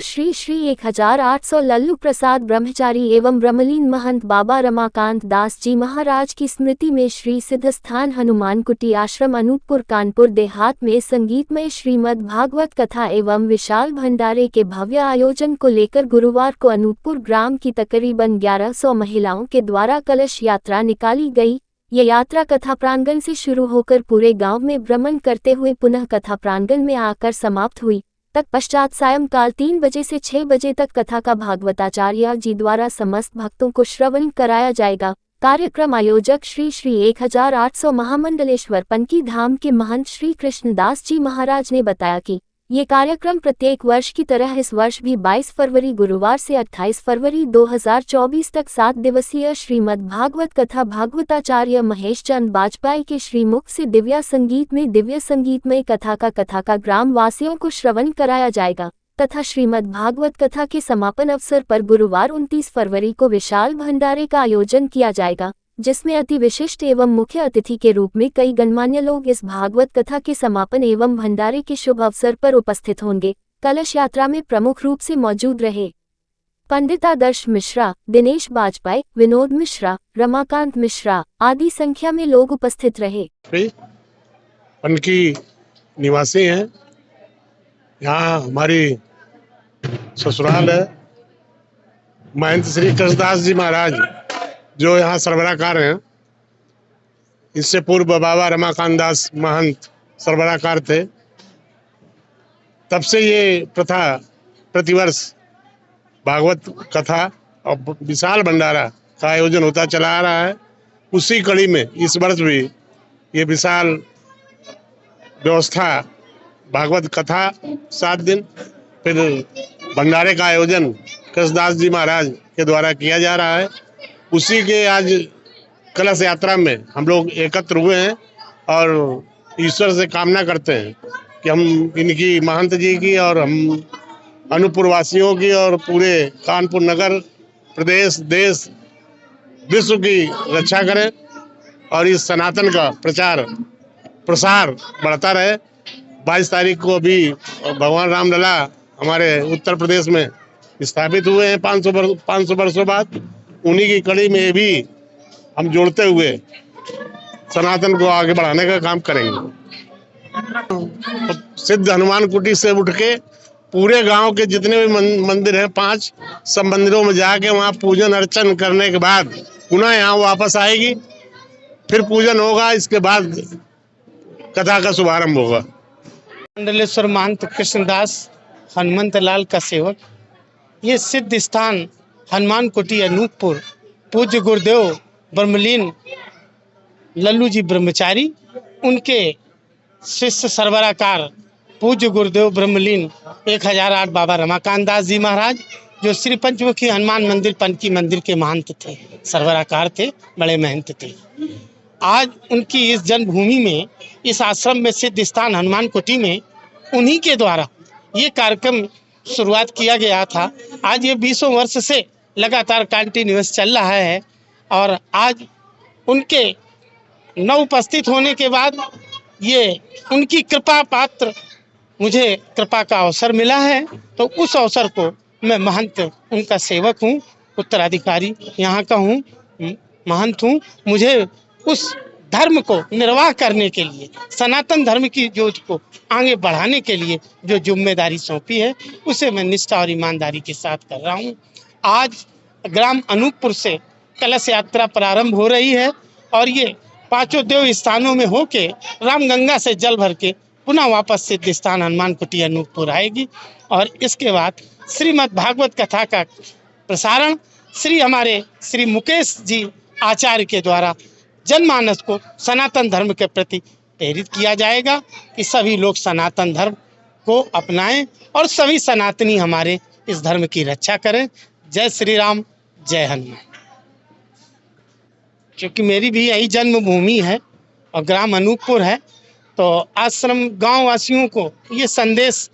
श्री श्री 1800 लल्लू प्रसाद ब्रह्मचारी एवं ब्रह्मलीन महंत बाबा रमाकांत दास जी महाराज की स्मृति में श्री सिद्धस्थान हनुमान कुटी आश्रम अनूपपुर कानपुर देहात में संगीतमय श्रीमद् भागवत कथा एवं विशाल भंडारे के भव्य आयोजन को लेकर गुरुवार को अनूपपुर ग्राम की तकरीबन 1100 महिलाओं के द्वारा कलश यात्रा निकाली गई। ये यात्रा कथा प्रांगण से शुरू होकर पूरे गांव में भ्रमण करते हुए पुनः कथा प्रांगण में आकर समाप्त हुई। तत्पश्चात सायंकाल 3 बजे से 6 बजे तक कथा का भागवताचार्य जी द्वारा समस्त भक्तों को श्रवण कराया जाएगा। कार्यक्रम आयोजक श्री श्री 1800 महामंडलेश्वर पनकी धाम के महंत श्री कृष्णदास जी महाराज ने बताया कि ये कार्यक्रम प्रत्येक वर्ष की तरह इस वर्ष भी 22 फरवरी गुरुवार से 28 फरवरी 2024 तक 7 दिवसीय श्रीमद् भागवत कथा भागवताचार्य महेश चंद बाजपेयी के श्रीमुख से दिव्य संगीतमय कथा का ग्राम वासियों को श्रवण कराया जाएगा तथा श्रीमद् भागवत कथा के समापन अवसर पर गुरुवार 29 फरवरी को विशाल भंडारे का आयोजन किया जाएगा, जिसमें अति विशिष्ट एवं मुख्य अतिथि के रूप में कई गणमान्य लोग इस भागवत कथा के समापन एवं भंडारे के शुभ अवसर पर उपस्थित होंगे। कलश यात्रा में प्रमुख रूप से मौजूद रहे पंडित आदर्श मिश्रा, दिनेश बाजपेयी, विनोद मिश्रा, रमाकांत मिश्रा आदि संख्या में लोग उपस्थित रहे। पनकी निवासी हैं, यहाँ हमारी ससुराल है। महंत श्री कृष्णदास जी महाराज जो यहाँ सरबराहकार हैं, इससे पूर्व बाबा रमाकांत दास महंत सरबराहकार थे। तब से ये प्रथा प्रतिवर्ष भागवत कथा और विशाल भंडारा का आयोजन होता चला आ रहा है। उसी कड़ी में इस वर्ष भी ये विशाल व्यवस्था भागवत कथा 7 दिन फिर भंडारे का आयोजन कृष्णदास जी महाराज के द्वारा किया जा रहा है। उसी के आज कलश यात्रा में हम लोग एकत्र हुए हैं और ईश्वर से कामना करते हैं कि हम इनकी महंत जी की और हम अनूपपुर वासियों की और पूरे कानपुर नगर, प्रदेश, देश, विश्व की रक्षा करें और इस सनातन का प्रचार प्रसार बढ़ता रहे। 22 तारीख को अभी भगवान रामलला हमारे उत्तर प्रदेश में स्थापित हुए हैं 500 वर्षों बाद। उन्हीं की कड़ी में भी हम जोड़ते हुए सनातन को आगे बढ़ाने का काम करेंगे। तो सिद्ध हनुमान कुटी से उठ के पूरे गांव के जितने भी मंदिर हैं 5 सब मंदिरों में जाके वहां पूजन अर्चन करने के बाद पुनः यहाँ वापस आएगी, फिर पूजन होगा, इसके बाद कथा का शुभारंभ होगा। मंडलेश्वर महंत कृष्णदास हनुमंत लाल का सेवक, ये सिद्ध स्थान हनुमान कुटी अनूपपुर पूज्य गुरुदेव ब्रह्मलीन लल्लू जी ब्रह्मचारी, उनके शिष्य सरबराहकार पूज्य गुरुदेव ब्रह्मलीन 1008 बाबा रमाकांत दास जी महाराज, जो श्री पंचमुखी हनुमान मंदिर पनकी मंदिर के महंत थे, सरबराहकार थे, बड़े महंत थे। आज उनकी इस जन्मभूमि में, इस आश्रम में सिद्ध स्थान हनुमान कुटी में उन्हीं के द्वारा ये कार्यक्रम शुरुआत किया गया था। आज ये 20 वर्ष से लगातार कंटिन्यूअस चल रहा है और आज उनके न उपस्थित होने के बाद ये उनकी कृपा पात्र मुझे कृपा का अवसर मिला है, तो उस अवसर को मैं महंत उनका सेवक हूँ, उत्तराधिकारी यहाँ का हूँ, महंत हूँ। मुझे उस धर्म को निर्वाह करने के लिए, सनातन धर्म की ज्योति को आगे बढ़ाने के लिए जो जिम्मेदारी सौंपी है, उसे मैं निष्ठा और ईमानदारी के साथ कर रहा हूँ। आज ग्राम अनूपपुर से कलश यात्रा प्रारंभ हो रही है और ये 5 देव स्थानों में होके रामगंगा से जल भर के पुनः वापस सिद्ध स्थान हनुमान कुटी अनूपपुर आएगी और इसके बाद श्रीमद् भागवत कथा का प्रसारण हमारे श्री मुकेश जी आचार्य के द्वारा जनमानस को सनातन धर्म के प्रति प्रेरित किया जाएगा कि सभी लोग सनातन धर्म को अपनाएं और सभी सनातनी हमारे इस धर्म की रक्षा करें। जय श्री राम, जय हनुमान। क्योंकि मेरी भी यही जन्मभूमि है और ग्राम अनूपपुर है, तो आश्रम गांव वासियों को ये संदेश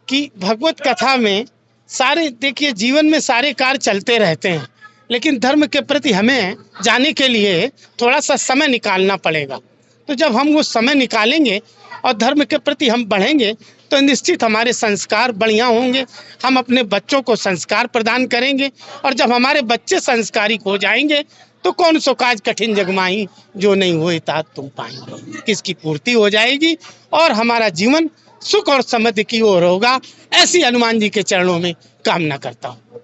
कि भगवत कथा में सारे, देखिए जीवन में सारे कार्य चलते रहते हैं, लेकिन धर्म के प्रति हमें जाने के लिए थोड़ा सा समय निकालना पड़ेगा। तो जब हम वो समय निकालेंगे और धर्म के प्रति हम बढ़ेंगे तो निश्चित हमारे संस्कार बढ़िया होंगे, हम अपने बच्चों को संस्कार प्रदान करेंगे। और जब हमारे बच्चे संस्कारिक हो जाएंगे तो कौन सो काज कठिन जगमाही, जो नहीं होए तात तुम पाएंगे, किसकी पूर्ति हो जाएगी और हमारा जीवन सुख और समृद्धि की ओर होगा। ऐसी हनुमान जी के चरणों में कामना करता हूँ।